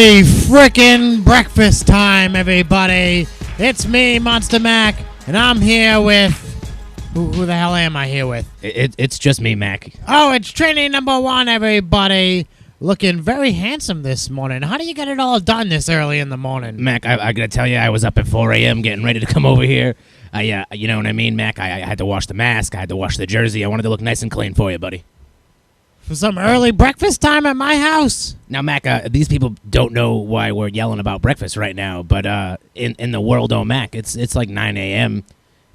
Happy frickin' breakfast time, everybody. It's me, Monster Mack, and I'm here with... Who the hell am I here with? It's just me, Mack. Oh, it's training number one, everybody. Looking very handsome this morning. How do you get it all done this early in the morning? Mack, I gotta tell you, I was up at 4 a.m. getting ready to come over here. You know what I mean, Mack? I had to wash the mask. I had to wash the jersey. I wanted to look nice and clean for you, buddy. For some early breakfast time at my house. Now, Mack, these people don't know why we're yelling about breakfast right now, but in the world, Mack, it's like 9 a.m.,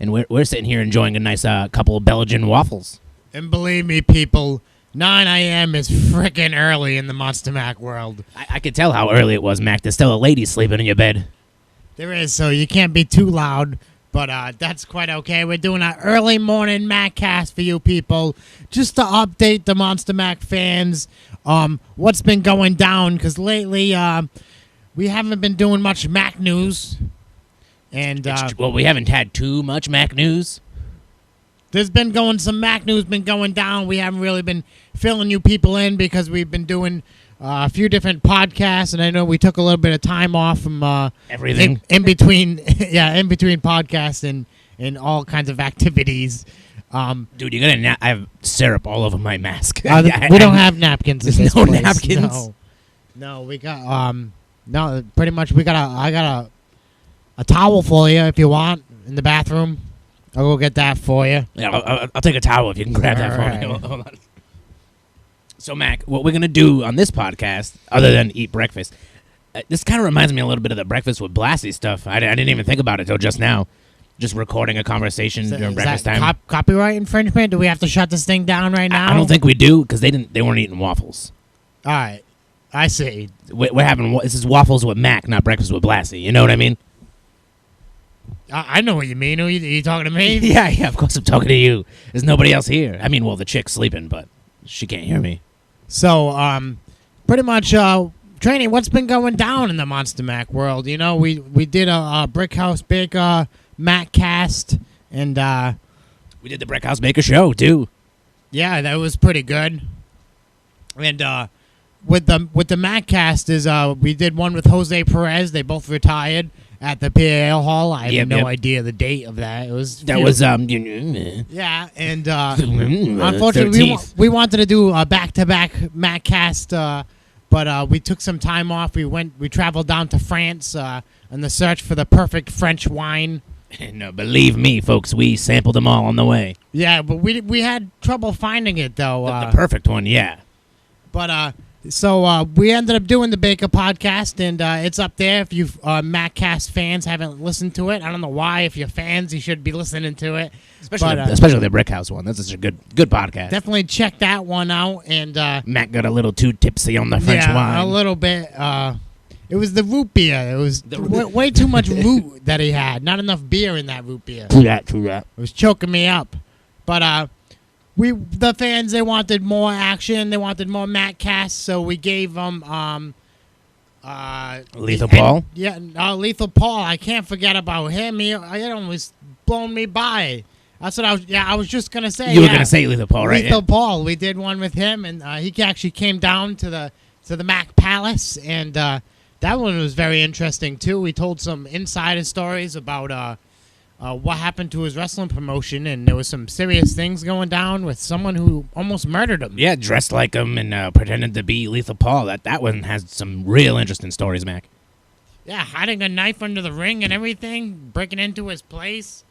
and we're sitting here enjoying a nice couple of Belgian waffles. And believe me, people, 9 a.m. is frickin' early in the Monster Mack world. I could tell how early it was, Mack. There's still a lady sleeping in your bed. There is, so you can't be too loud. But that's quite okay. We're doing an early morning Mackcast for you people, just to update the Monster Mack fans what's been going down. Because lately we haven't been doing much Mack news. And well, we haven't had too much Mack news. There's been some Mack news been going down. We haven't really been filling you people in because we've been doing a few different podcasts, and I know we took a little bit of time off from everything in between, in between podcasts and all kinds of activities. Dude, you're gonna I have syrup all over my mask. We don't have napkins. There's no napkins. No, we got no. Pretty much, I got a towel for you if you want in the bathroom. I'll go get that for you. Yeah, I'll take a towel if you can grab that for me. Hold on. So, Mack, what we're going to do on this podcast, other than eat breakfast, this kind of reminds me a little bit of the Breakfast with Blassie stuff. I didn't even think about it until just now. Just recording a conversation during breakfast time. Copyright infringement? Do we have to shut this thing down right now? I don't think we do, because they weren't eating waffles. All right. I see. We're having, this is waffles with Mack, not Breakfast with Blassie. You know what I mean? I know what you mean. Are you talking to me? Yeah, of course I'm talking to you. There's nobody else here. I mean, well, the chick's sleeping, but she can't hear me. So, pretty much, training, what's been going down in the Monster Mack world? You know, we did a Brick House Baker Mackcast, and we did the Brick House Baker show, too. Yeah, that was pretty good. And with the Mackcast is we did one with Jose Perez. They both retired at the PAL Hall. I have no idea the date of that. It was yeah, and unfortunately we wanted to do a back-to-back Mackcast, but we took some time off. We traveled down to France in the search for the perfect French wine. And believe me, folks, we sampled them all on the way. Yeah, but we had trouble finding it though. The perfect one, yeah. But so we ended up doing the Baker podcast, and it's up there. If you Mackcast fans haven't listened to it, I don't know why. If you're fans, you should be listening to it. Especially the Brick House one. That's such a good podcast. Definitely check that one out. And Mack got a little too tipsy on the French wine. A little bit. It was the root beer. It was way too much root that he had. Not enough beer in that root beer. True that. It was choking me up. But the fans, they wanted more action. They wanted more Mackcasts, so we gave them Lethal Paul. Lethal Paul. I can't forget about him. It almost blown me by. That's what I was just gonna say. You were gonna say Lethal Paul, right? Lethal Paul. We did one with him, and he actually came down to the Mack Palace, and that one was very interesting too. We told some insider stories about what happened to his wrestling promotion, and there was some serious things going down with someone who almost murdered him. Yeah, dressed like him and pretended to be Lethal Paul. That one has some real interesting stories, Mack. Yeah, hiding a knife under the ring and everything, breaking into his place.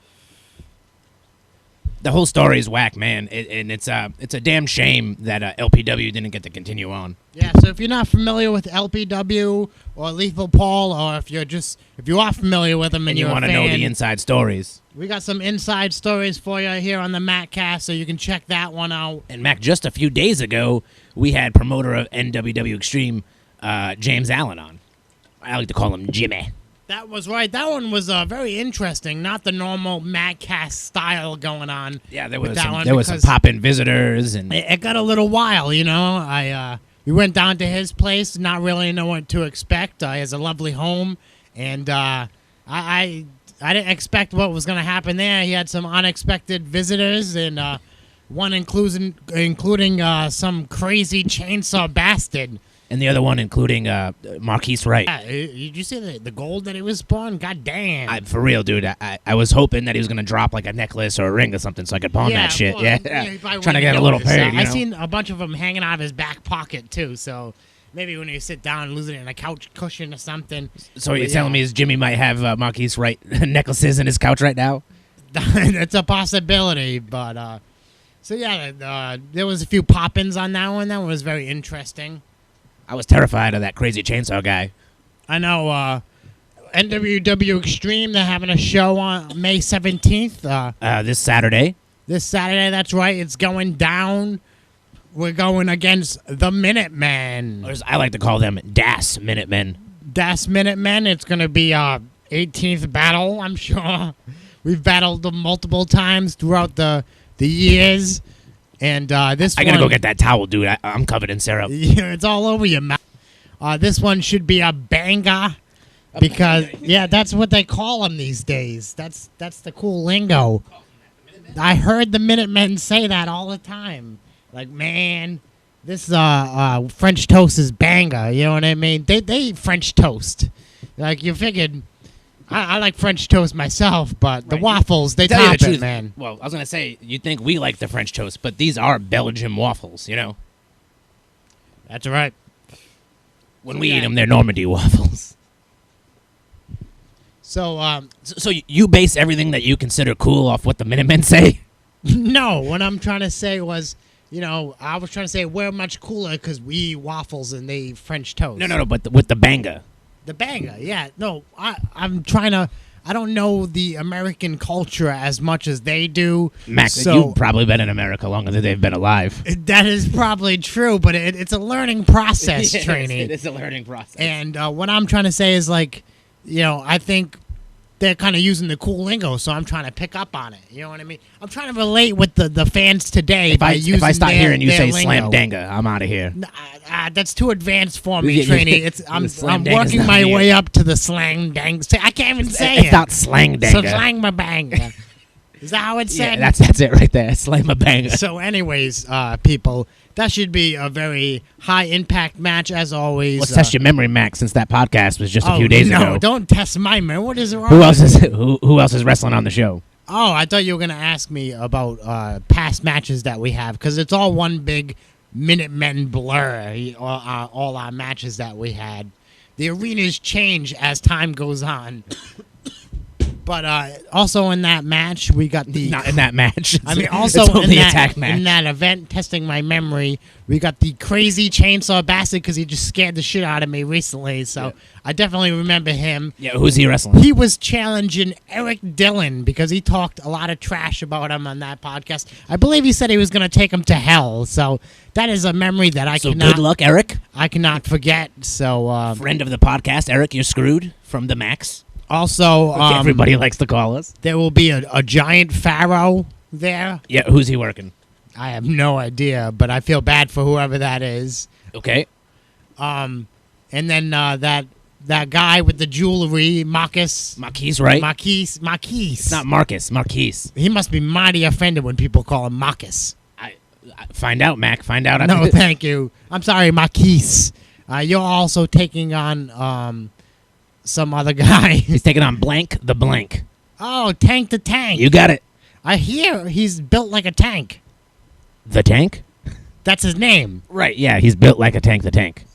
The whole story is whack, man, and it's a damn shame that LPW didn't get to continue on. Yeah, so if you're not familiar with LPW or Lethal Paul, or if you are familiar with them and you want to know the inside stories, we got some inside stories for you here on the Mackcast, so you can check that one out. And Mack, just a few days ago, we had promoter of NWW Extreme, James Allen, on. I like to call him Jimmy. That was right. That one was very interesting. Not the normal Mackcast style going on. Yeah, there was some pop-in visitors, and it got a little wild. You know, we went down to his place, not really know what to expect. He has a lovely home, and I didn't expect what was going to happen there. He had some unexpected visitors, and one including some crazy chainsaw bastard. and the other one including Marquise Wright. Yeah, did you see the gold that he was spawned? God damn. For real, dude. I was hoping that he was gonna drop like a necklace or a ring or something so I could pawn that shit. Well, yeah. he probably Trying to wouldn't get a little notice. paid. I seen a bunch of them hanging out of his back pocket too. So maybe when you sit down and lose it in a couch cushion or something. So you're telling me is Jimmy might have Marquise Wright necklaces in his couch right now? That's a possibility, but so yeah, there was a few pop-ins on that one. That one was very interesting. I was terrified of that crazy chainsaw guy. I know NWW Extreme, they're having a show on May 17th. This Saturday. This Saturday, that's right. It's going down. We're going against the Minutemen. Or as I like to call them, Das Minutemen. Das Minutemen. It's going to be our 18th battle, I'm sure. We've battled them multiple times throughout the years. And this I gotta go get that towel, dude. I'm covered in syrup. Yeah, it's all over your mouth. This one should be a banger. Because, yeah, that's what they call them these days. That's the cool lingo. I heard the Minutemen say that all the time. Like, man, this French toast is banger. You know what I mean? They eat French toast. Like, you figured, I like French toast myself, but the waffles, they top it, man. Well, I was going to say, you'd think we like the French toast, but these are Belgian waffles, you know? That's right. When we eat them, they're Normandy waffles. So, so you base everything that you consider cool off what the Minutemen say? No, what I'm trying to say was, I was trying to say we're much cooler because we eat waffles and they eat French toast. No, but with the banger. The banger, yeah. No, I'm trying to. I don't know the American culture as much as they do. Mac, you've probably been in America longer than they've been alive. That is probably true, but it's a learning process, training. It is a learning process. And what I'm trying to say is, like, I think they're kind of using the cool lingo, so I'm trying to pick up on it. You know what I mean? I'm trying to relate with the fans today by using if I start hearing you say lingo. slam danga, I'm out of here. That's too advanced for me, Trainee. I'm working my here. way up to the slang dang. I can't even say it's not slang danga. Slang ma banga. Is that how it's said? Yeah, that's it right there. Slang ma banga. So, anyways, people, that should be a very high impact match as always. Let's test your memory, Mac, since that podcast was just a few days ago. No, don't test my memory. What is wrong? Who else is wrestling on the show? Oh, I thought you were gonna ask me about past matches that we have, because it's all one big Minutemen blur. All our matches that we had. The arenas change as time goes on. But also in that match, we got the... Not in that match. I mean, also in that event, testing my memory, we got the crazy Chainsaw Bastard because he just scared the shit out of me recently. So I definitely remember him. Yeah, who's he wrestling? He was challenging Eric Dillon because he talked a lot of trash about him on that podcast. I believe he said he was going to take him to hell. So that is a memory that I cannot... So good luck, Eric. I cannot forget. So friend of the podcast, Eric, you're screwed from the Max. Also, everybody likes to call us. There will be a giant pharaoh there. Yeah, who's he working? I have no idea, but I feel bad for whoever that is. Okay. And then that guy with the jewelry, Marcus, right? Marquise. It's not Marcus, Marquise. He must be mighty offended when people call him Marcus. I find out, Mac. Find out. No, thank you. I'm sorry, Marquise. You're also taking on some other guy. He's taking on Blank the Blank. Oh, Tank the Tank. You got it. I hear he's built like a tank. The Tank? That's his name. Right, yeah, he's built like a tank, the Tank.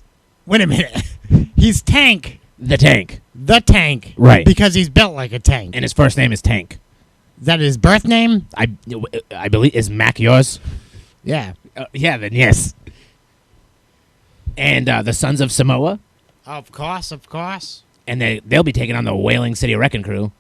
Wait a minute. He's Tank. The Tank. The Tank. Right. Because he's built like a tank. And his first name is Tank. Is that his birth name? I believe. Is Mac yours? Yeah. Yeah, then yes. And the Sons of Samoa? Of course. And they'll be taking on the Wailing City Wrecking Crew.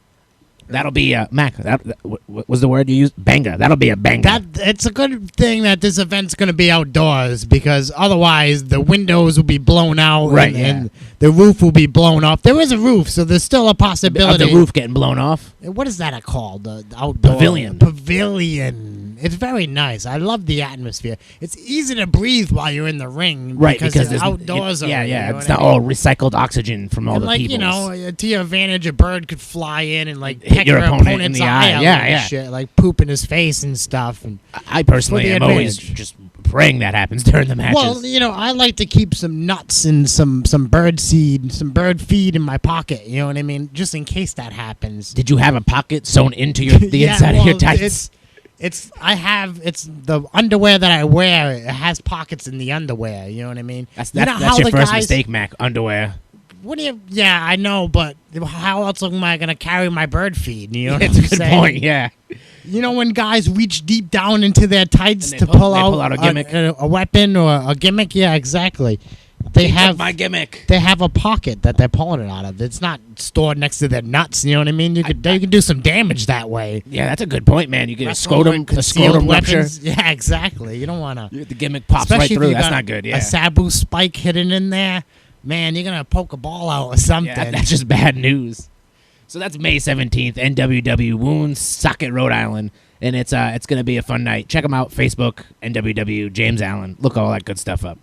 That'll be Mac. What was the word you used? Banger. That'll be a banger. It's a good thing that this event's going to be outdoors, because otherwise the windows will be blown out, right? And the roof will be blown off. There is a roof, so there's still a possibility of the roof getting blown off. What is that called? The outdoor pavilion. Pavilion. It's very nice. I love the atmosphere. It's easy to breathe while you're in the ring, right? Because it's outdoors. It's not all recycled oxygen from all the people. To your advantage, a bird could fly in and hit your opponent in the eye. Shit, like poop in his face and stuff. And I personally am always just praying that happens during the matches. Well, I like to keep some nuts and some bird seed, some bird feed in my pocket. You know what I mean? Just in case that happens. Did you have a pocket sewn into the inside of your tights? It's the underwear that I wear. It has pockets in the underwear. You know what I mean? That's your first mistake, Mac. Underwear. What do you? Yeah, I know, but how else am I gonna carry my bird feed? You know, that's a good point. Yeah. When guys reach deep down into their tights to pull out a gimmick, a weapon or a gimmick. Yeah, exactly. They have my gimmick. They have a pocket that they're pulling it out of. It's not stored next to their nuts. You know what I mean? You can do some damage that way. Yeah, that's a good point, man. You get a scrotum rupture. Yeah, exactly. You don't want to. The gimmick pops right through. That's not good. Yeah. A Sabu spike hidden in there. Man, you're going to poke a ball out or something. Yeah, that's just bad news. So that's May 17th, NWW Woonsocket, Rhode Island. And it's going to be a fun night. Check them out, Facebook, NWW, James Allen. Look all that good stuff up.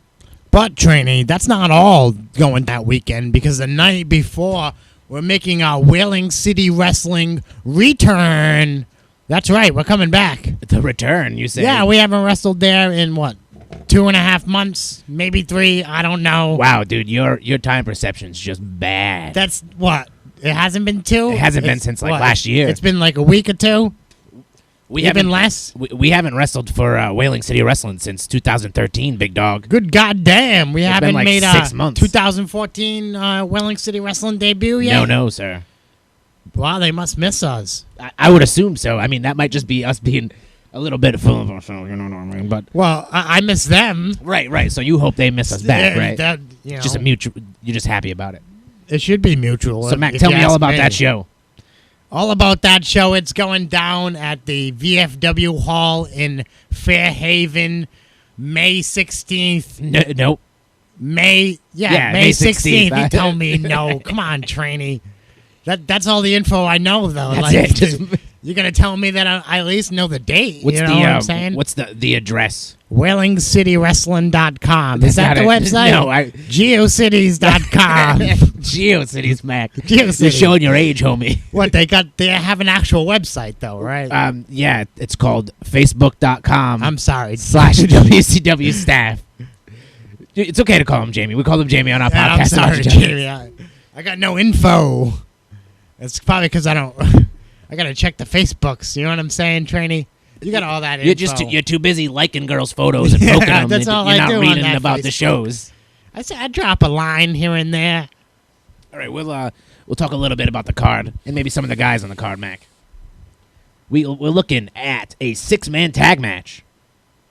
But, Trainee, that's not all going that weekend, because the night before, we're making our Whaling City Wrestling return. That's right, we're coming back. The return, you say? Yeah, we haven't wrestled there in, 2.5 months, maybe 3, I don't know. Wow, dude, your time perception's just bad. That's what? It hasn't been 2? It hasn't been since last year. It's been a week or 2? We haven't wrestled for Whaling City Wrestling since 2013, big dog. Good goddamn. We haven't made 6 months. 2014 Whaling City Wrestling debut yet? No, sir. Wow, they must miss us. I would assume so. I mean, that might just be us being a little bit full of ourselves, you know what I mean? But I miss them. Right. So you hope they miss us back, right? That, just a mutual. You're just happy about it. It should be mutual. So, Mac, tell me all about that show. All about that show. It's going down at the VFW Hall in Fairhaven, May 16th. Nope. May 16th. You tell me no. Come on, Trainee. That's all the info I know, though. That's it. You're going to tell me that I at least know the date. What's what I'm saying? What's the address? WhalingCityWrestling.com. Is that the website? No. GeoCities.com. GeoCities, Mac. GeoCities. You're showing your age, homie. What, they have an actual website, though, right? Yeah, it's called Facebook.com. I'm sorry. /WCW staff. It's okay to call him Jamie. We call him Jamie on our podcast. I'm sorry, Jamie. I got no info. It's probably because I don't... I got to check the Facebooks. You know what I'm saying, Trainee? You got all that info. You're too busy liking girls' photos and poking them. That's all you're I do not reading on about Facebook. The shows. I say I drop a line here and there. All right, we'll talk a little bit about the card and maybe some of the guys on the card, Mac. We're looking at a 6-man tag match.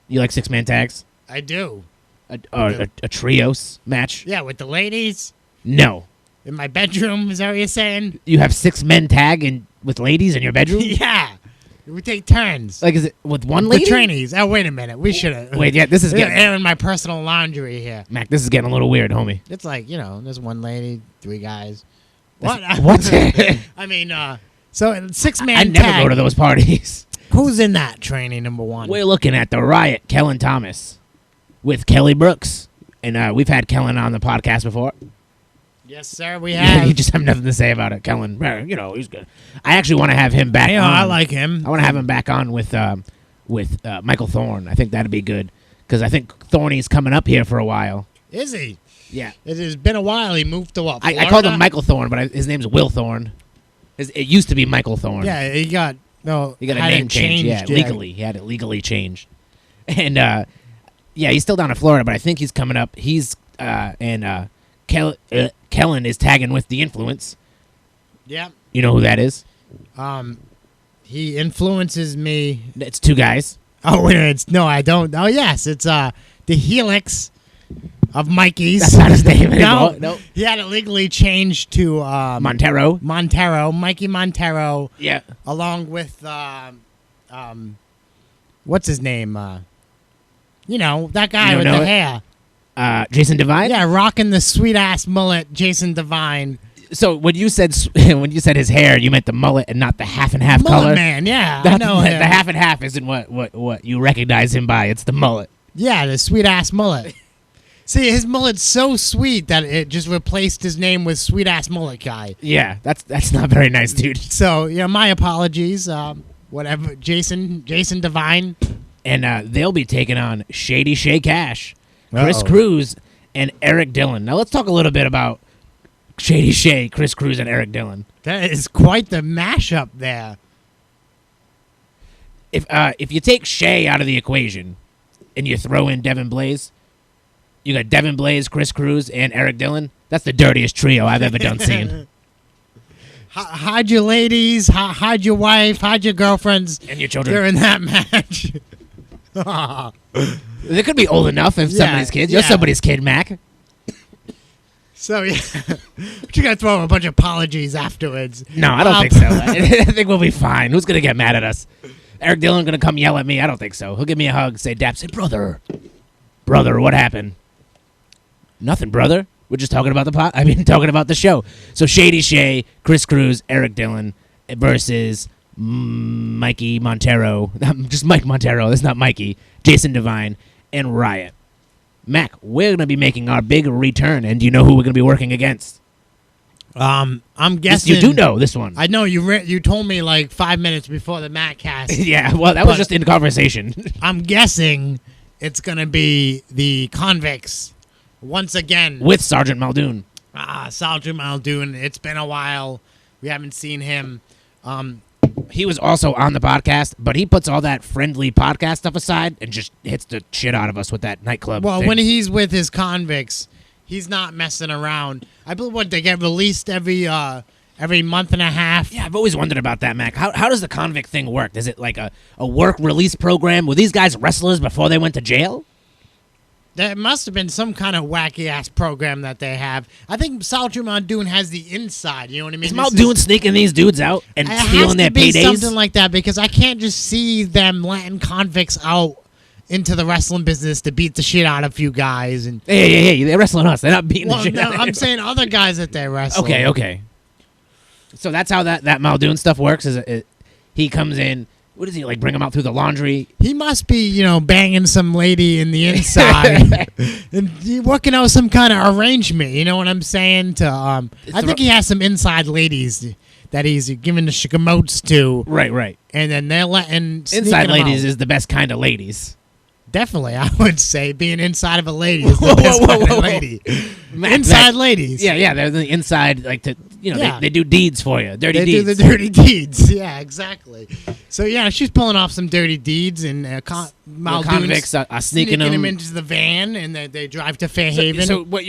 You like 6-man tags? I do. A trios match? Yeah, with the ladies? No. In my bedroom, is that what you're saying? You have 6 men tag with ladies in your bedroom? Yeah. We take turns. Like, is it with one lady? The trainees. Oh, wait a minute. We should have. Wait, yeah, this is getting... airing my personal laundry here. Mac, this is getting a little weird, homie. It's like, there's one lady, 3 guys. What? I mean, so 6-man I never go to those parties. Who's in that training, number 1? We're looking at the Riot, Kellen Thomas, with Kelly Brooks. And we've had Kellen on the podcast before. Yes, sir, we have. You just have nothing to say about it. Kellen, he's good. I actually want to have him back on. I like him. I want to have him back on with Michael Thorne. I think that'd be good. Because I think Thorny's coming up here for a while. Is he? Yeah. It has been a while. He moved to what, I called him Michael Thorne, but his name's Will Thorne. It used to be Michael Thorne. Yeah, he got a name change. Yeah, legally. He had it legally changed. And, he's still down in Florida, but I think he's coming up. He's, Kellen is tagging with The Influence. Yeah. You know who that is? He influences me. It's 2 guys. Oh, no, I don't. Oh, yes, it's the Helix of Mikey's. That's not his name anymore. No, he had it legally changed to Montero, Mikey Montero. Yeah. Along with what's his name? That guy with the hair. Jason Devine? Yeah, rocking the sweet ass mullet, Jason Devine. So when you said his hair, you meant the mullet and not the half and half mullet color. Man, yeah, I know the half and half isn't what you recognize him by. It's the mullet. Yeah, the sweet ass mullet. See, his mullet's so sweet that it just replaced his name with sweet ass mullet guy. Yeah, that's not very nice, dude. So my apologies. Whatever, Jason Devine. and they'll be taking on Shady Shay Cash, Chris Uh-oh. Cruz, and Eric Dillon. Now let's talk a little bit about Shady Shay, Chris Cruz, and Eric Dillon. That is quite the mashup there. If you take Shay out of the equation and you throw in Devin Blaze, you got Devin Blaze, Chris Cruz, and Eric Dillon. That's the dirtiest trio I've ever done seen. Hide your ladies, hide your wife, hide your girlfriends, And your children. during that match. They could be old enough if Yeah, somebody's kid. You're yeah. somebody's kid, Mac. So, yeah. But you got to throw him a bunch of apologies afterwards. No, I don't think so. I think we'll be fine. Who's going to get mad at us? Eric Dillon going to come yell at me? I don't think so. He'll give me a hug, say, Dap, say, brother. Brother, what happened? Nothing, brother. We're just talking about talking about the show. So Shady Shay, Chris Cruz, Eric Dillon versus Mikey Montero. Just Mike Montero. That's not Mikey. Jason Devine and Riot. Mac, we're going to be making our big return, and do you know who we're going to be working against? I'm Yes, guessing. you do know this one. I know you told me like 5 minutes before the Matt cast. Yeah, well, that was But- just in conversation. I'm guessing it's going to be the Convicts once again. With Sergeant Muldoon. Sergeant Muldoon. It's been a while. We haven't seen him. He was also on the podcast, but he puts all that friendly podcast stuff aside and just hits the shit out of us with that nightclub Well, thing. when he's with his convicts, he's not messing around. I believe they get released every month and a half. Yeah, I've always wondered about that, Mac. How does the convict thing work? Is it like a work release program? Were these guys wrestlers before they went to jail? There must have been some kind of wacky ass program that they have. I think Sergeant Muldoon has the inside. You know what I mean? Is This Muldoon sneaking these dudes out and It stealing their has to be paydays? something like that because I can't just see them letting convicts out into the wrestling business to beat the shit out of a few guys. And Hey, they're wrestling us. They're not beating well, the shit no, out of I'm saying other guys that they wrestle. Okay. So that's how that Muldoon stuff works. He comes in. What is he like? Bring him out through the laundry. He must be, banging some lady in the inside and working out some kind of arrangement. You know what I'm saying? I think he has some inside ladies that he's giving the shikamotes to. Right. And then they're letting Inside ladies out. is the best kind of ladies. Definitely, I would say being inside of a lady is the Whoa, best whoa, kind whoa, of whoa. lady. Mac, Inside ladies. Yeah, they're the inside, like Yeah. they do deeds for you, dirty They deeds. do the dirty deeds. Yeah, exactly. So, yeah, she's pulling off some dirty deeds, and The Muldoon's convicts are sneaking them. him into the van, and they drive to Fairhaven. So what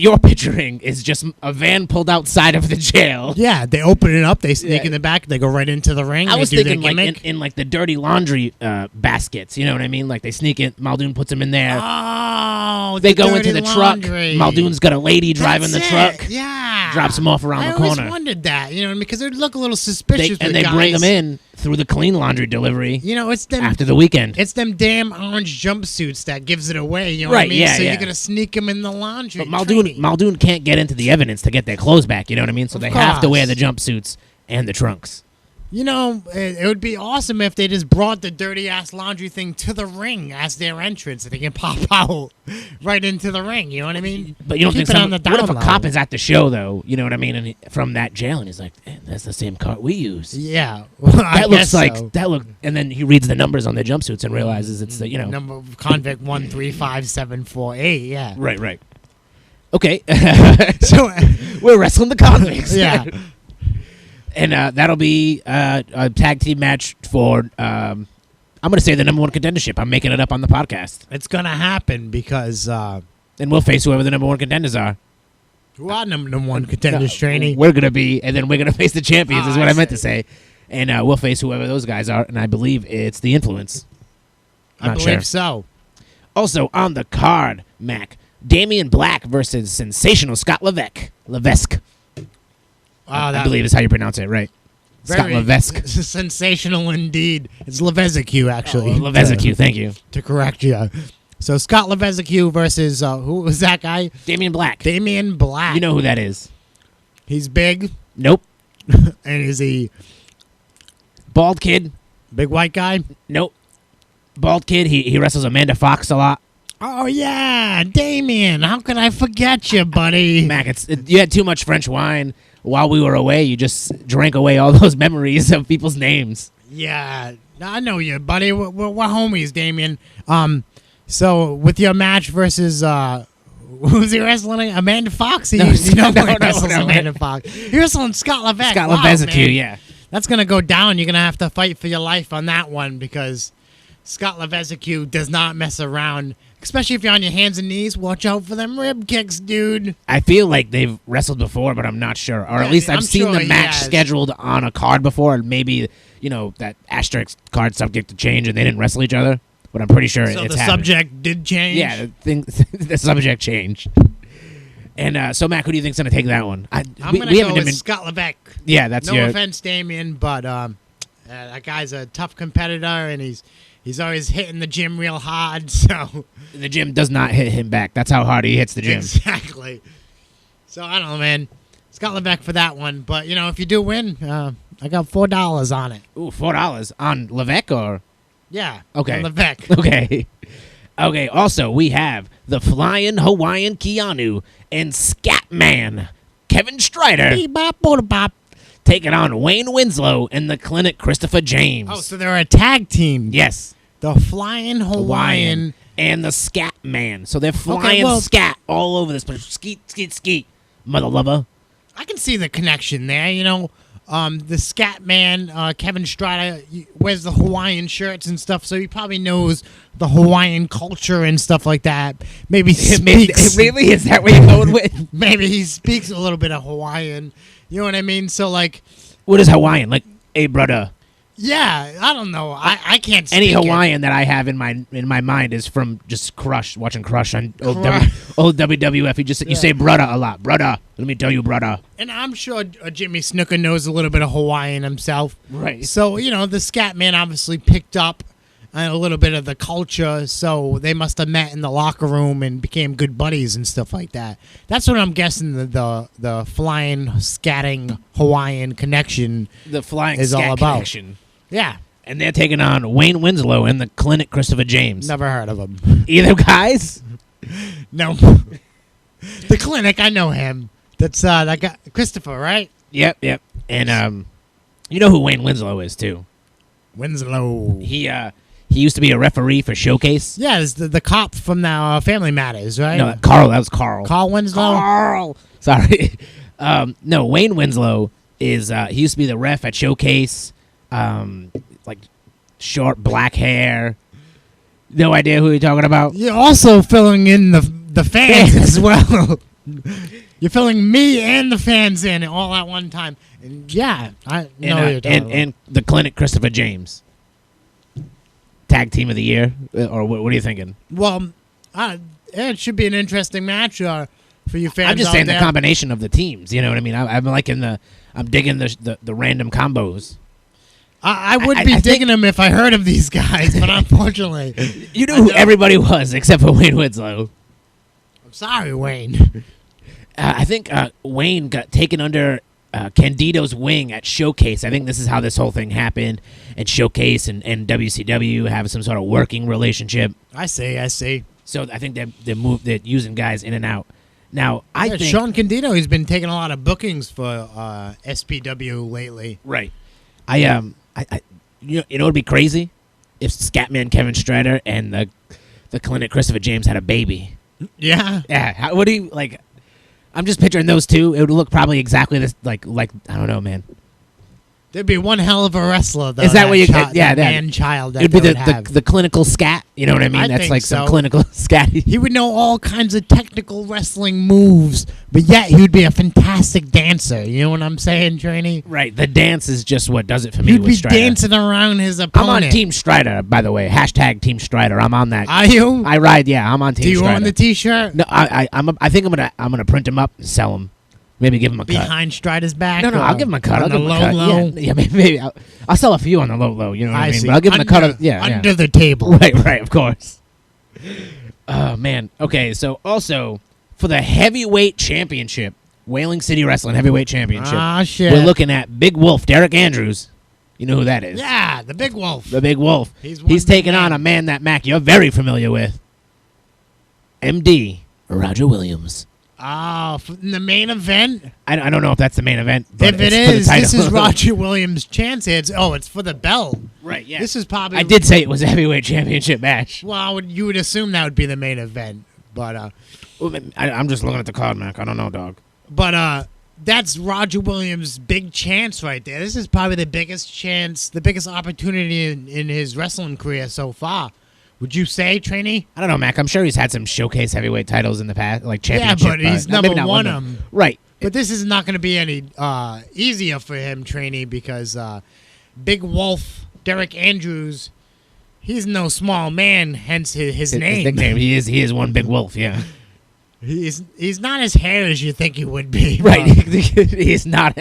you're picturing is just a van pulled outside of the jail. Yeah, they open it up, they sneak Yeah. in the back, they go right into the ring. I they was do their thinking like gimmick. in like the dirty laundry baskets. You know what I mean? Like they sneak in. Muldoon puts them in there. Oh, They go dirty into the laundry. truck. Muldoon's got a lady driving That's the truck. it. Yeah. Drops them off around I the always corner. wondered that, because it would look a little suspicious. And with they guys. bring them in through the clean laundry delivery It's them. after the weekend. It's them damn orange jumpsuits that gives it away. You know what I Right, mean? yeah, So yeah. you're gonna sneak them in the laundry. But Muldoon can't get into the evidence to get their clothes back. You know what I mean? So Of they have to wear course. the jumpsuits and the trunks. It would be awesome if they just brought the dirty ass laundry thing to the ring as their entrance, and they can pop out right into the ring. You know what I mean? But you don't Keep think it on the what if a down cop low. is at the show though? You know what I mean? And from that jail, and he's like, "That's the same cart we use." Yeah, well, I That looks guess like so. that look. And then he reads the numbers on their jumpsuits and realizes it's the Number of convict 135748. Yeah. right. Okay, So we're wrestling the convicts. yeah, and that'll be a tag team match for. I'm going to say the number one contendership. I'm making it up on the podcast, it's gonna happen because and we'll face whoever the number one contenders are. who are number one contenders, training? We're going to be, and then we're going to face the champions. Oh, Is what I I meant see. to say, and we'll face whoever those guys are. And I believe it's the Influence. I Not believe sure. so. Also on the card, Mac, Damian Black versus sensational Scott Levesque. I believe is how you pronounce it, right? Scott Levesque. Sensational indeed. It's Levezicu, actually. Levesque, thank you. To correct you. So Scott Levezicu versus who was that guy? Damian Black. Damian Black. You know who that is? He's big, Nope. and is he Bald kid. big white guy? Nope. Bald kid. He wrestles Amanda Fox a lot. Oh yeah, Damien. How could I forget you, buddy? Mac, you had too much French wine while we were away. You just drank away all those memories of people's names. Yeah, I know you, buddy. We're homies, Damien. So with your match versus who's he wrestling? Amanda Fox? No, wrestles no. Amanda Fox. You're wrestling Scott Levesque. Scott Wow, Levesque, man. yeah. That's gonna go down. You're gonna have to fight for your life on that one because Scott Levesque does not mess around. Especially if you're on your hands and knees. Watch out for them rib kicks, dude. I feel like they've wrestled before, but I'm not sure. Or at least I've seen the match scheduled on a card before, and maybe, that asterisk card subject to change, and they didn't wrestle each other. But I'm pretty sure it's happened. Subject did change? Yeah, the subject changed. And so, Mac, who do you think's going to take that one? I'm going to go with Scott Levesque. Yeah, that's No offense, Damien, but that guy's a tough competitor, and he's always hitting the gym real hard, so... The gym does not hit him back. That's how hard he hits the gym. Exactly. So, I don't know, man. Scott Levesque for that one. But, if you do win, I got $4 on it. Ooh, $4 on Levesque or? Yeah. Okay. On Levesque. Okay. Okay. Also, we have the Flying Hawaiian Keanu and Scatman Kevin Strider Bebop, taking on Wayne Winslow and the Clinic Christopher James. Oh, so they're a tag team. Yes. The Flying Hawaiian and the Scatman. So they're flying scat all over this place. Skeet, skeet, skeet. Mother lover. I can see the connection there, the Scat Man, Kevin Strider, wears the Hawaiian shirts and stuff, so he probably knows the Hawaiian culture and stuff like that. Maybe he speaks. Really? Is that what you're going with? Maybe he speaks a little bit of Hawaiian. You know what I mean? So, what is Hawaiian? Like, hey, brother. Yeah, I don't know. I can't speak any Hawaiian that I have in my mind is from just watching Crush on old WWF. You say brother a lot. Brother. Let me tell you, brother. And I'm sure Jimmy Snuka knows a little bit of Hawaiian himself. Right. So, the Scat Man obviously picked up a little bit of the culture, so they must have met in the locker room and became good buddies and stuff like that. That's what I'm guessing the flying, scatting Hawaiian connection the flying is all about. Connection. Yeah. And they're taking on Wayne Winslow and the Clinic Christopher James. Never heard of him. Either guys? No. The Clinic, I know him. That's that guy, Christopher, right? Yep. And you know who Wayne Winslow is too. Winslow. He used to be a referee for Showcase. Yeah, it's the cop from the Family Matters, right? No, Carl. That was Carl. Carl Winslow. Carl. Sorry. No, Wayne Winslow is. He used to be the ref at Showcase. Like short black hair. No idea who you're talking about. You're also filling in the fans as well. You're filling me and the fans in all at one time. And yeah, I know who you're talking about. And the Clinic Christopher James. Tag team of the year, or what are you thinking? Well, it should be an interesting match for you fans. I'm just out saying there. the combination of the teams. You know what I mean? I'm liking I'm digging the random combos. I would be digging them if I heard of these guys, but unfortunately, you knew who everybody was except for Wayne Winslow. I'm sorry, Wayne. I think Wayne got taken under Candido's wing at Showcase. I think this is how this whole thing happened. At Showcase and WCW have some sort of working relationship. I see. So I think they're using guys in and out. Now I think Sean Candido, he's been taking a lot of bookings for SPW lately. Right. It would be crazy if Scatman Kevin Strider and the Clinic Christopher James had a baby. Yeah. Yeah. What do you like? I'm just picturing those two. It would look probably exactly this, like I don't know, man. There'd be one hell of a wrestler, though. Is that what you? Yeah, that man-child. It'd be the clinical scat. You know what I mean? I That's think like so. some clinical scat. He would know all kinds of technical wrestling moves, but yet he would be a fantastic dancer. You know what I'm saying, Trainee? Right. The dance is just what does it for me. He'd with be Strider. dancing around his opponent. I'm on Team Strider, by the way. # Team Strider. I'm on that. Are you? I ride. Yeah, I'm on Team Strider. Do you own the T-shirt? No, I think I'm gonna print them up and sell them. Maybe give him a cut. Behind Strider's back? No, I'll give him a cut. On I'll the give him a low. cut. Yeah, maybe. I'll sell a few on the low. You know what I mean? See. But I'll give him a cut. Under the table. Right, of course. Oh, man. Okay, so also for the heavyweight championship, Whaling City Wrestling Heavyweight Championship. Ah, shit. We're looking at Big Wolf, Derek Andrews. You know who that is? Yeah, the Big Wolf. The Big Wolf. He's taking on a man that, Mac, you're very familiar with. MD, Roger Williams. Oh, in the main event? I don't know if that's the main event. But If it is, this is Roger Williams' chance. It's for the belt. Right, yeah. This is probably... I did say it was a heavyweight championship match. Well, you would assume that would be the main event. But I'm just looking at the card, Mac. I don't know, dog. But that's Roger Williams' big chance right there. This is probably the biggest chance, the biggest opportunity in his wrestling career so far. Would you say, Trainee? I don't know, Mac. I'm sure he's had some showcase heavyweight titles in the past, like championship. Yeah, but he's maybe never not won them. Right. But this is not going to be any easier for him, Trainee, because Big Wolf, Derek Andrews, he's no small man, hence his name. His nickname. He is one big wolf, yeah. He's not as hairy as you think he would be. Right. He's not.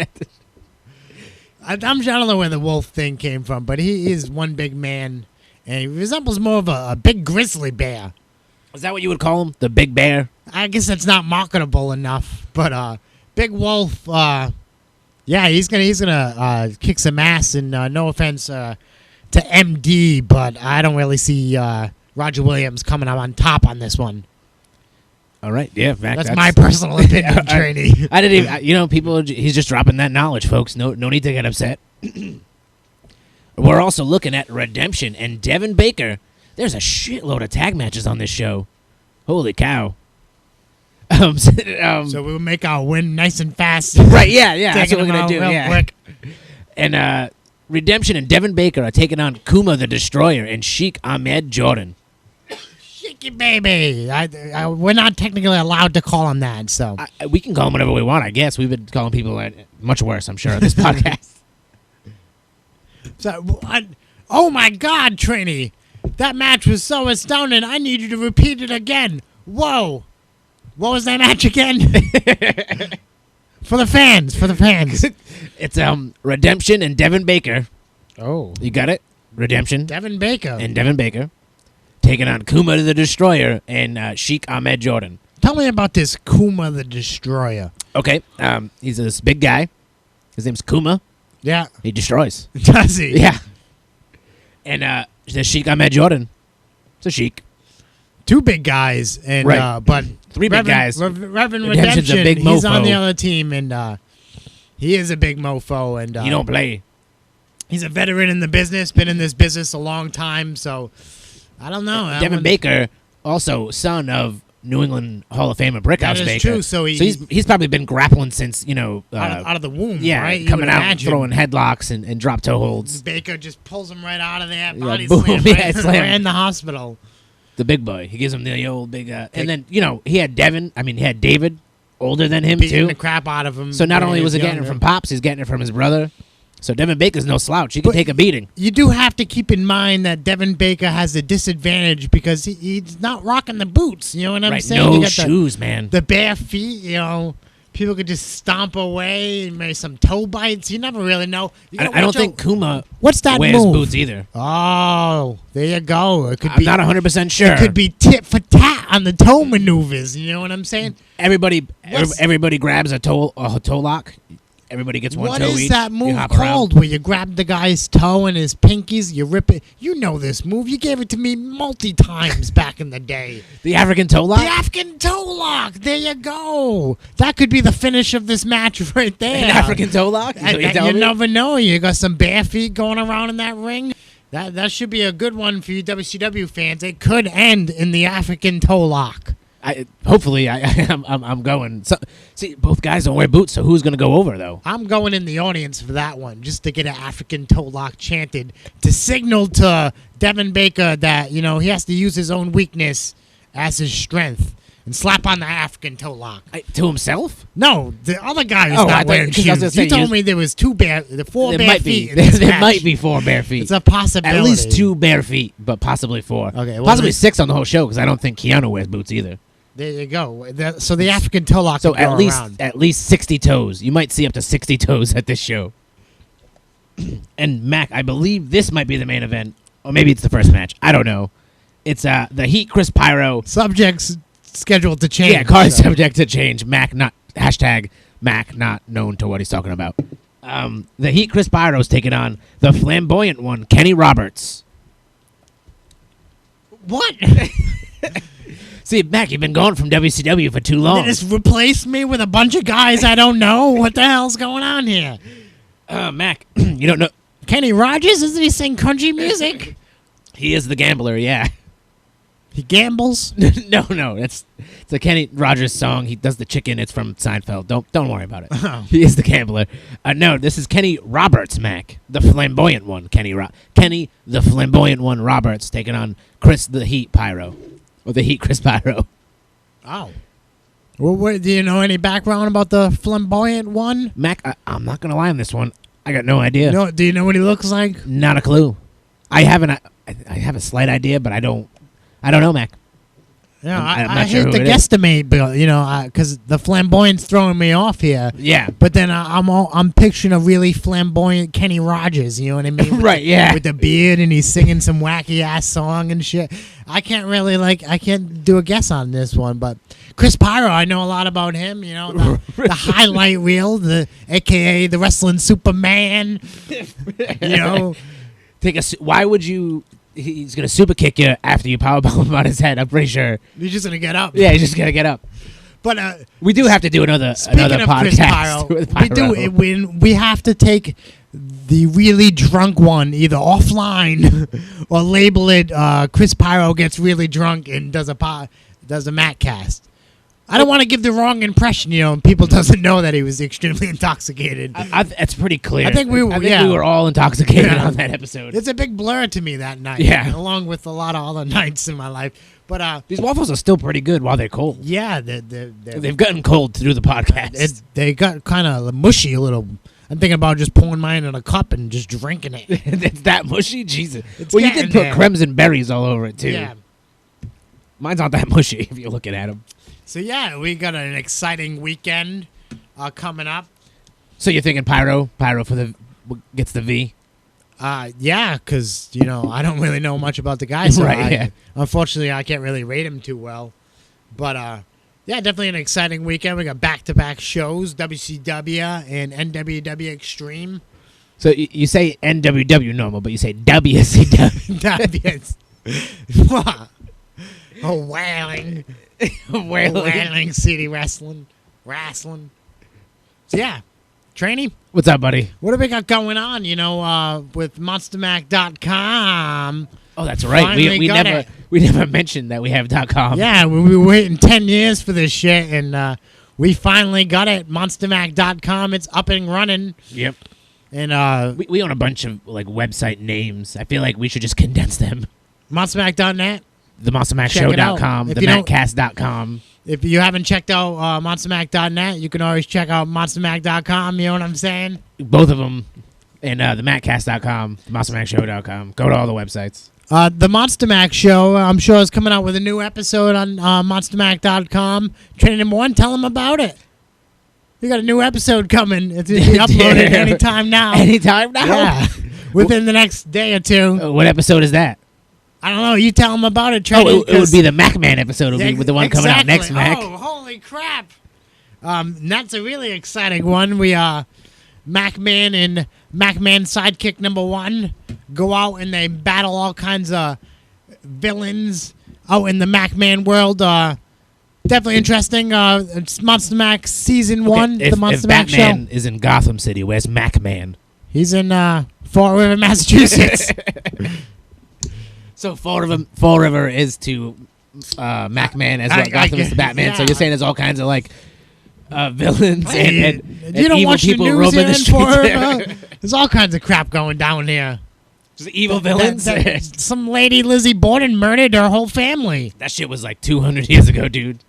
I don't know where the wolf thing came from, but he is one big man. And he resembles more of a big grizzly bear. Is that what you would call him? The big bear? I guess that's not marketable enough. But Big Wolf, yeah, he's gonna kick some ass. And no offense to MD, but I don't really see Roger Williams coming out on top on this one. All right, yeah, that's my personal opinion, Trainee. I didn't even, people. He's just dropping that knowledge, folks. No need to get upset. We're also looking at Redemption and Devin Baker. There's a shitload of tag matches on this show. Holy cow. So we'll make our win nice and fast. Right, yeah. That's what we're going to do. Real quick. And Redemption and Devin Baker are taking on Kuma the Destroyer and Sheik Ahmed Jordan. Sheiky baby. We're not technically allowed to call him that, so. We can call him whatever we want, I guess. We've been calling people much worse, I'm sure, on this podcast. So, oh my God, Trainee. That match was so astounding. I need you to repeat it again. Whoa. What was that match again? For the fans. It's Redemption and Devin Baker. Oh. You got it? Redemption. Devin Baker. And Devin Baker. Taking on Kuma the Destroyer and Sheik Ahmed Jordan. Tell me about this Kuma the Destroyer. Okay. He's this big guy. His name's Kuma. Yeah. He destroys. Does he? Yeah. And the Sheik Ahmed Jordan. It's a Sheik. Two big guys, and right. But three big guys. Reverend Redemption, a big he's mofo. on the other team, and he is a big mofo. And he don't play. He's a veteran in the business, been in this business a long time, so I don't know. Devin Baker, also son of New England Hall of Famer Brickhouse Baker. That is true. So he's probably been grappling since, out of the womb, yeah, right? Coming out, throwing headlocks and drop toe holds. Baker just pulls him right out of there, body boom, slam, yeah, right, slam. right in the hospital. The big boy. He gives him the old big... and then, he had he had David, older than him, beating too. the crap out of him. So not only was he getting it from Pops, he's getting it from his brother. So Devin Baker's no slouch. He can take a beating. You do have to keep in mind that Devin Baker has a disadvantage because he's not rocking the boots. You know what I'm saying? No you got shoes, man. The bare feet, people could just stomp away, maybe some toe bites. You never really know. I don't think Kuma wears move? Boots either. Oh, there you go. It could I'm be, not 100% sure. It could be tit for tat on the toe maneuvers. You know what I'm saying? Everybody grabs a toe lock. Everybody gets one toe each. What is that move around. called where you grab the guy's toe and his pinkies, you rip it? You know this move. You gave it to me multi-times back in the day. The African toe lock? The African toe lock. There you go. That could be the finish of this match right there. An African toe lock? You never know. You got some bare feet going around in that ring. That should be a good one for you WCW fans. It could end in the African toe lock. Hopefully, I'm going. So, see, both guys don't wear boots, so who's going to go over, though? I'm going in the audience for that one, just to get an African toe lock chanted to signal to Devin Baker that, he has to use his own weakness as his strength and slap on the African toe lock. To himself? No, the other guy is not wearing shoes. You told me there was four bare feet. There might be 4 bare feet. It's a possibility. At least 2 bare feet, but possibly 4. Okay, possibly 6 on the whole show, because I don't think Keanu wears boots either. There you go. So the African toe lock. So at least 60 toes. You might see up to 60 toes at this show. And Mac, I believe this might be the main event, or maybe it's the first match. I don't know. It's the Heat Chris Pyro. Subjects scheduled to change. Yeah, card subject to change. Mac not Mac not known to what he's talking about. The Heat Chris Pyro is taking on the flamboyant one, Kenny Roberts. What? See, Mac, you've been gone from WCW for too long. They just replaced me with a bunch of guys I don't know. What the hell's going on here? Mac, you don't know. Kenny Rogers? Doesn't he sing country music? He is the gambler, yeah. He gambles? No, it's a Kenny Rogers song. He does the chicken. It's from Seinfeld. Don't worry about it. Oh. He is the gambler. No, this is Kenny Roberts, Mac, the flamboyant one. Kenny, the flamboyant one, Roberts, taking on Chris the Heat Pyro, or the Heat Chris Pyro. Oh. Well, do you know any background about the flamboyant one? Mac, I'm not gonna lie on this one. I got no idea. No, do you know what he looks like? Not a clue. I have a slight idea, but I don't know, Mac. Yeah, I'm I not sure hate who to it is. guesstimate, but because the flamboyant's throwing me off here. Yeah. But then I'm picturing a really flamboyant Kenny Rogers. You know what I mean? Right. Yeah. With the beard, and he's singing some wacky ass song and shit. I can't do a guess on this one, but Chris Pyro, I know a lot about him. You know, the highlight reel, AKA the wrestling Superman. You know, Why would you? He's gonna super kick you after you powerbomb him on his head. I'm pretty sure. he's just gonna get up. Yeah, he's just gonna get up. But We do have to do another podcast. Chris Pyro, with Pyro. we have to take the really drunk one either offline or label it Chris Pyro gets really drunk and does a Matt cast. I don't want to give the wrong impression, and people doesn't know that he was extremely intoxicated. That's pretty clear. I think we were all intoxicated on that episode. It's a big blur to me that night. Yeah. Along with a lot of other nights in my life. But these waffles are still pretty good while they're cold. yeah, They've gotten cold through the podcast. they got kind of mushy a little. I'm thinking about just pouring mine in a cup and just drinking it. It's that mushy? Jesus. It's Well, you did getting put there. creams and berries all over it, too. Yeah. Mine's not that mushy if you're looking at them. So yeah, we got an exciting weekend coming up. So you're thinking Pyro gets the V? Yeah, because I don't really know much about the guy, so Right, yeah. Unfortunately I can't really rate him too well. But yeah, definitely an exciting weekend. We got back-to-back shows, WCW and NWW Extreme. So you say NWW normal, but you say WCW. Oh, wailing. Wailing. Wailing City Wrestling. So yeah, Trainee, What's up, buddy? what do we got going on, with MonsterMac.com? Oh, that's right. Finally We got never it. we never mentioned that we have .com. Yeah, we were waiting 10 years for this shit, and we finally got it. MonsterMac.com, it's up and running. Yep. And We own a bunch of website names. I feel like we should just condense them. MonsterMac.net. The Check it out. MonsterMacShow.com, If the you don't- MackCast.com. If you haven't checked out MonsterMac.net, you can always check out MonsterMac.com. You know what I'm saying? Both of them. And the MackCast.com, the MonsterMacShow.com. Go to all the websites. The Monster Mac Show, I'm sure, is coming out with a new episode on MonsterMac.com. Training number 1, tell them about it. We got a new episode coming. It's going to be uploaded anytime now. Anytime now? Yeah. Within the next day or two. What episode is that? I don't know. You tell them about it, Training. Oh, it would be the MacMan episode. It would be with the one coming out next, Mac. Oh, holy crap. That's a really exciting one. We MacMan and MacMan Sidekick number 1 go out and they battle all kinds of villains out in the MacMan world. Definitely interesting. It's Monster Mac Season 1, the Monster Mac Show. Batman is in Gotham City, where's MacMan? He's in Fall River, Massachusetts. So Fall River is to MacMan as well. Gotham is to Batman. yeah. So you're saying there's all kinds of villains and you don't evil watch the people news roaming here the in streets. Fall River? There's all kinds of crap going down here. Just evil villains. Some lady, Lizzie Borden, murdered her whole family. That shit was 200 years ago, dude.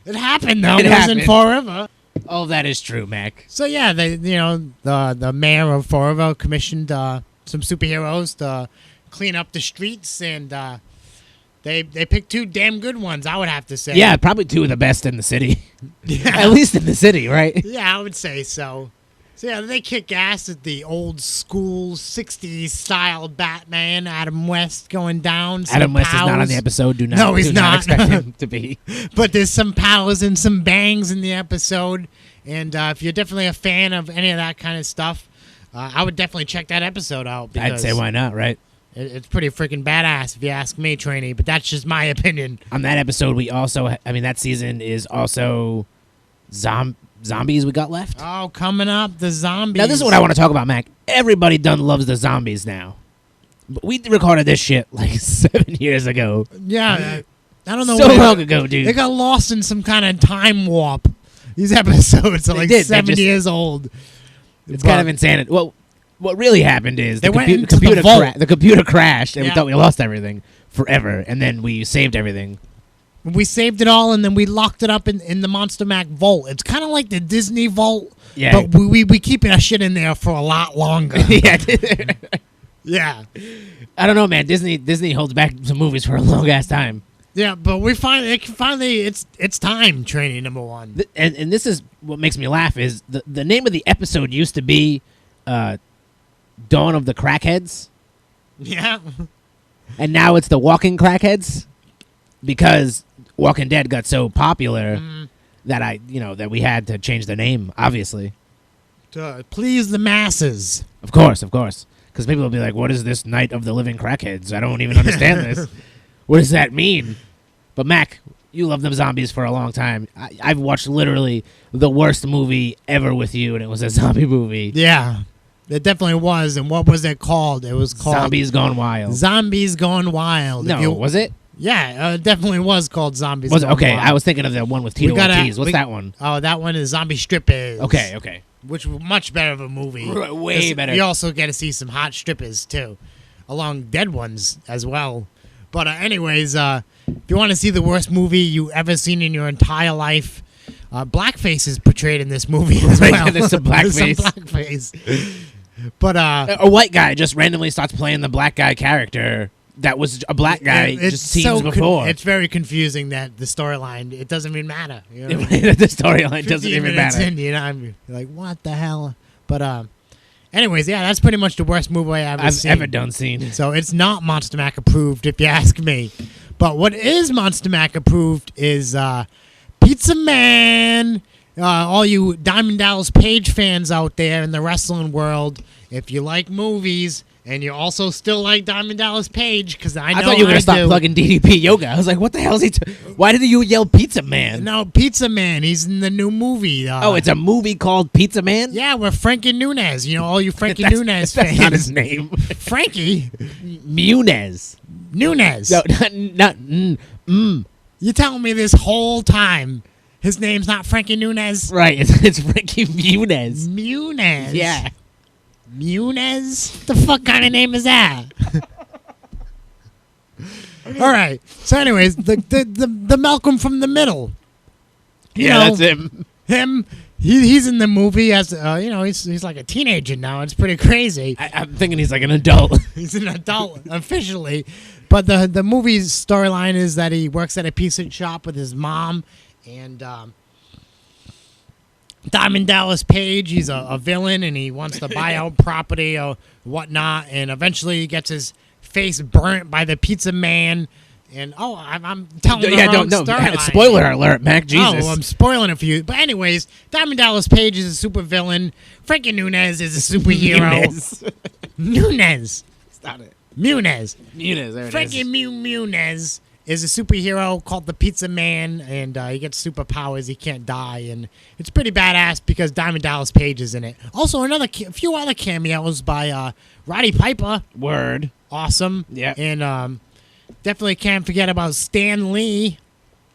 It happened, though. It It was happened. in Fall River. Oh, that is true, Mac. So, yeah, the mayor of Fall River commissioned some superheroes to clean up the streets, and they picked 2 damn good ones, I would have to say. Yeah, probably 2 of the best in the city. Yeah. At least in the city, right? Yeah, I would say so. So, yeah, they kick ass at the old school 60s style Batman, Adam West going down. some Adam West is not on pals. the episode. Do not. No, he's do not. expect him to be. But there's some powers and some bangs in the episode. And if you're definitely a fan of any of that kind of stuff, I would definitely check that episode out. I'd say why not, right? It's pretty freaking badass if you ask me, Trainee. But that's just my opinion. On that episode, we also, that season is also zombies we got left. Oh, coming up, the zombies. Now, this is what I want to talk about, Mac. Everybody done loves the zombies now. But we recorded this shit like 7 years ago. Yeah, I don't know. So long ago, dude. They got lost in some kind of time warp. These episodes are like 7 years old. It's kind of insane. Well, what really happened is the computer crashed, and we thought we lost everything forever, and then we saved everything. We saved it all, and then we locked it up in the Monster Mack vault. It's kind of like the Disney vault, but we keep our shit in there for a lot longer. Yeah. Yeah. I don't know, man. Disney holds back some movies for a long-ass time. Yeah, but we finally it's time, Trainee number one. And this is what makes me laugh is the name of the episode used to be Dawn of the Crackheads. Yeah. And now it's the Walking Crackheads because Walking Dead got so popular that we had to change the name, obviously. To please the masses. Of course. Because people will be like, what is this Night of the Living Crackheads? I don't even understand this. What does that mean? But Mac, you love them zombies for a long time. I've watched literally the worst movie ever with you, and it was a zombie movie. Yeah, it definitely was. And what was it called? It was called Zombies Gone Wild. Zombies Gone Wild. No, was it? Yeah, it definitely was called Zombies Gone okay, Wild. I was thinking of the one with Tito Ortiz. What's that one? Oh, that one is Zombie Strippers. Okay. Which was much better of a movie. Way better. You also get to see some hot strippers, too. Along dead ones as well. But anyways, if you want to see the worst movie you ever seen in your entire life, blackface is portrayed in this movie as well. There's some blackface. But a white guy just randomly starts playing the black guy character that was a black guy just scenes before. It's very confusing that the storyline, it doesn't even matter. You know? The storyline doesn't even matter. You're like, what the hell? But anyways, yeah, that's pretty much the worst movie I've ever done seen. So it's not Monster Mack approved, if you ask me. But what is Monster Mack approved is Pizza Man. All you Diamond Dallas Page fans out there in the wrestling world, if you like movies and you also still like Diamond Dallas Page, because I thought you were going to stop plugging DDP Yoga. I was like, what the hell is he why did you yell Pizza Man? No, Pizza Man. He's in the new movie. It's a movie called Pizza Man? Yeah, with Frankie Nunez. You know, all you Frankie Nunez fans. That's not his name. Frankie? Nunez. No, not You're telling me this whole time his name's not Frankie Nunez? Right, it's Frankie Muniz. Muniz? Yeah. Muniz? The fuck kind of name is that? All right. So, anyways, the Malcolm from the Middle. That's him. Him. He's in the movie as he's like a teenager now. It's pretty crazy. I'm thinking he's like an adult. He's an adult officially, but the movie's storyline is that he works at a pizza shop with his mom and. Diamond Dallas Page, he's a villain, and he wants to buy out property or whatnot, and eventually he gets his face burnt by the pizza man. And I'm telling the wrong storyline. Spoiler alert, Mac. Jesus. Oh, I'm spoiling it for you. But anyways, Diamond Dallas Page is a super villain. Frankie Nunez is a superhero. Nunez. Stop it. Muniz. Muniz. There it Frankie is. Muniz is a superhero called the Pizza Man, and he gets superpowers. He can't die, and it's pretty badass because Diamond Dallas Page is in it. Also, a few other cameos by Roddy Piper. Word. Awesome. Yeah. And definitely can't forget about Stan Lee.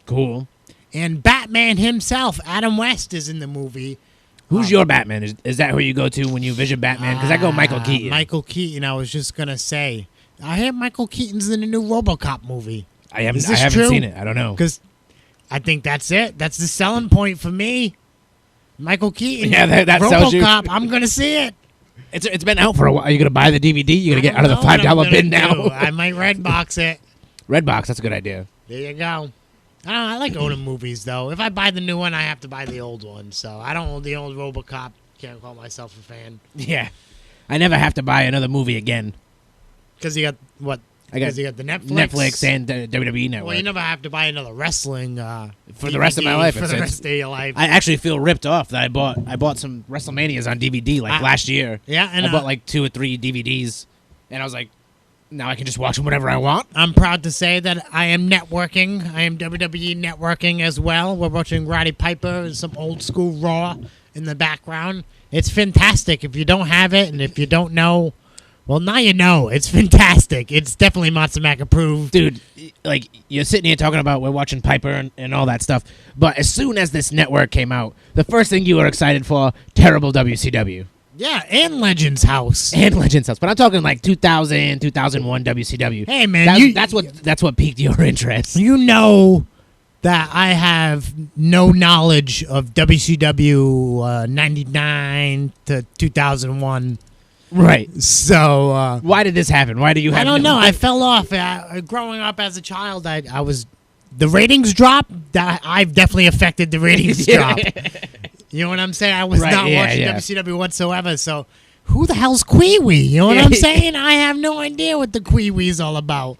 Cool. And Batman himself, Adam West, is in the movie. Who's your Batman? Is that who you go to when you vision Batman? Because I go Michael Keaton. Michael Keaton, I was just going to say. I hear Michael Keaton's in the new RoboCop movie. I haven't true? seen it. I don't know. Because I think that's it. That's the selling point for me. Michael Keaton. Yeah, that sells you. RoboCop, I'm going to see it. It's been out for a while. Are you going to buy the DVD? You're going to get out of the $5 bin now? I might Redbox it. Redbox, that's a good idea. There you go. I like owning movies, though. If I buy the new one, I have to buy the old one. So I don't own the old RoboCop. Can't call myself a fan. Yeah. I never have to buy another movie again. Because you got what? Because you got the Netflix and the WWE Network. Well, you never have to buy another wrestling for the rest of my life. For the rest of your life. I actually feel ripped off that I bought some WrestleManias on DVD last year. Yeah, and I bought like 2 or 3 DVDs, and I was like, Now I can just watch them whenever I want. I'm proud to say that I am networking. I am WWE networking as well. We're watching Roddy Piper and some old school Raw in the background. It's fantastic. If you don't have it and if you don't know, well, now you know. It's fantastic. It's definitely Monster Mac approved. Dude, like, you're sitting here talking about we're watching Piper and all that stuff, but as soon as this network came out, the first thing you were excited for, terrible WCW. Yeah, and Legends House. And Legends House. But I'm talking like 2000, 2001 WCW. Hey, man. That's what piqued your interest. You know that I have no knowledge of WCW 99 to 2001. Right. So why did this happen? Why do you have I don't know. I fell off. Growing up as a child, I was... The ratings drop, I've definitely affected the ratings drop. You know what I'm saying? I was not watching WCW whatsoever, so who the hell's Kwee-Wee? You know what I'm saying? I have no idea what the Kwee-Wee's all about.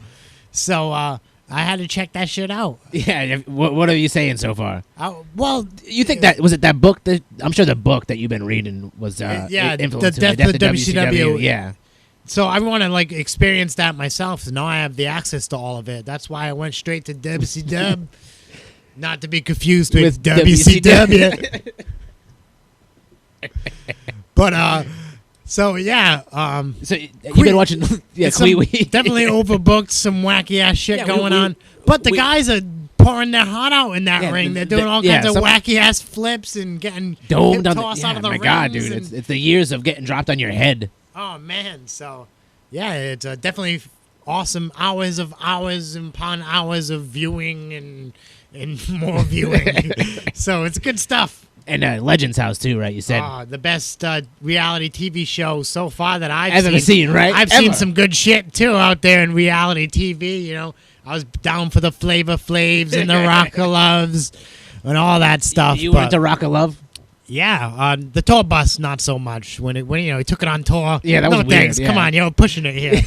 So I had to check that shit out. Yeah, what are you saying so far? Well, you think that was it? That book? I'm sure the book that you've been reading was influenced the Death of WCW. Yeah. So I want to experience that myself. So now I have the access to all of it. That's why I went straight to WCW, not to be confused with WCW. But so yeah. So you've been watching? Yeah, definitely overbooked. Some wacky ass shit going on. But the guys are pouring their heart out in that ring. They're doing all kinds of wacky ass flips and getting domed tossed out of the ring. Oh my god, dude! It's the years of getting dropped on your head. Oh man, so yeah, it's definitely awesome hours upon hours of viewing and more viewing. So it's good stuff. And Legends House too, right? You said the best reality TV show so far that I've ever seen, right? I've seen some good shit too out there in reality TV. You know, I was down for the Flavor Flavs and the Rock of Loves and all that stuff. You went to Rock of Love? Yeah, the tour bus not so much when he took it on tour. Yeah, that was weird. Thanks. Yeah. Come on, you're pushing it here.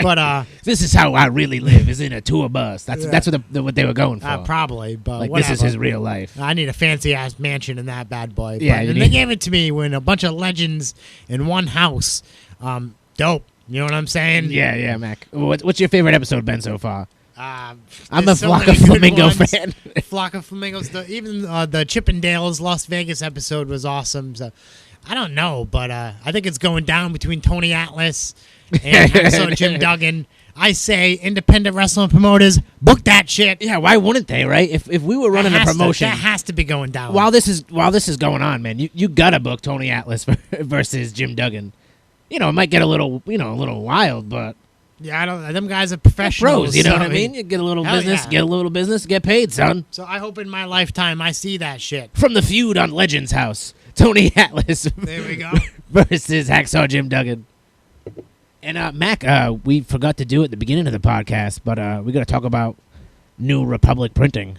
But this is how I really live. Is in a tour bus. That's what they were going for. Probably, but like whatever. This is his real life. I need a fancy ass mansion in that bad boy. Yeah, and they gave it to me when a bunch of legends in one house. Dope. You know what I'm saying? Yeah, Mac. What's your favorite episode been so far? I'm a Flock of Flamingo fan. Flock of Flamingos. Even the Chippendales Las Vegas episode was awesome. So I don't know, but I think it's going down between Tony Atlas and Hacksaw Jim Duggan. I say independent wrestling promoters, book that shit. Yeah, why wouldn't they, right? If we were running a promotion, that has to be going down. While this is going on, man, you gotta book Tony Atlas versus Jim Duggan. You know, it might get a little wild, but. Yeah, I don't. Them guys are professionals. Pros, you know what I mean? You get a little business, get paid, son. So I hope in my lifetime I see that shit. From the feud on Legends House, Tony Atlas. There we go. Versus Hacksaw Jim Duggan. And Mac, we forgot to do it at the beginning of the podcast, but we got to talk about New Republic Printing.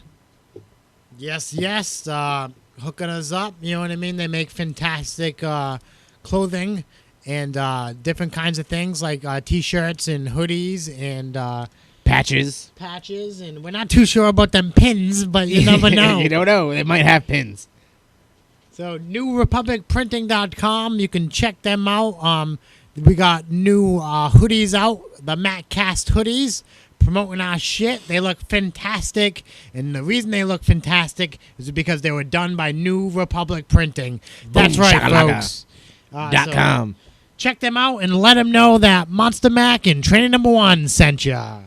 Yes. Hooking us up. You know what I mean? They make fantastic clothing. And different kinds of things like T-shirts and hoodies and patches. And we're not too sure about them pins, but you never know. You don't know. They might have pins. So newrepublicprinting.com. You can check them out. We got new hoodies out, the Mack Cast hoodies, promoting our shit. They look fantastic. And the reason they look fantastic is because they were done by New Republic Printing. That's right, folks. .com. Check them out and let them know that Monster Mac and Training Number 1 sent ya.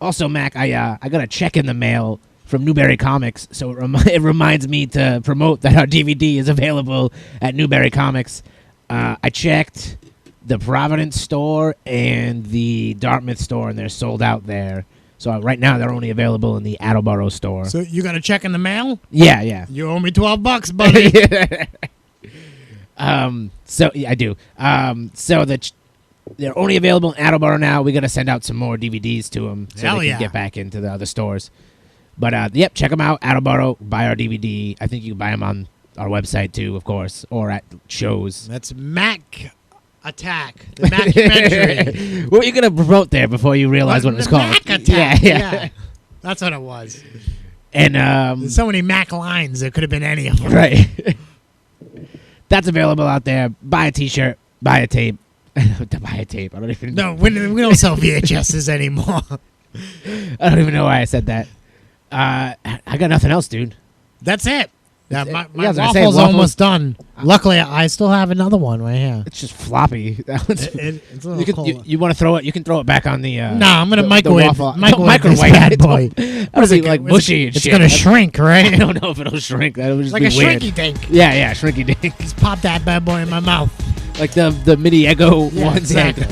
Also, Mac, I got a check in the mail from Newberry Comics, so it reminds me to promote that our DVD is available at Newberry Comics. I checked the Providence store and the Dartmouth store, and they're sold out there. So right now they're only available in the Attleboro store. So you got a check in the mail? Yeah. You owe me $12, buddy. So yeah, I do. So they're only available in Attleboro now. We got to send out some more DVDs to them so they can get back into the other stores. But yep, check them out. Attleboro, buy our DVD. I think you can buy them on our website too, of course, or at shows. That's Mack Attack, the Mackumentary. What were you gonna promote there before you realized what it was called? Mack Attack. Yeah. That's what it was. And there's so many Mac lines. It could have been any of them. Right. That's available out there. Buy a T-shirt, buy a tape, To buy a tape. I don't even. No, we don't sell VHSs anymore. I don't even know why I said that. I got nothing else, dude. That's it. Yeah, my Yeah, I was gonna say, waffle's waffles- almost done. Luckily, I still have another one right here. It's just floppy. That one's, It's a little cold. you want to throw it? You can throw it back on the. Nah, I'm gonna the microwave waffle. this bad It's- boy. What is it like mushy and It's shit? gonna shrink, I right? don't know if it'll shrink. That would just Like be a weird. shrinky dink. Yeah, shrinky dink. Just pop that bad boy in my mouth. Like the mini Eggo Yeah, ones. exactly.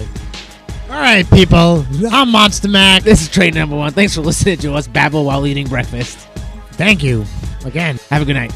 All right, people. I'm Monster Mac. This is train number 1. Thanks for listening to us babble while eating breakfast. Thank you again. Have a good night.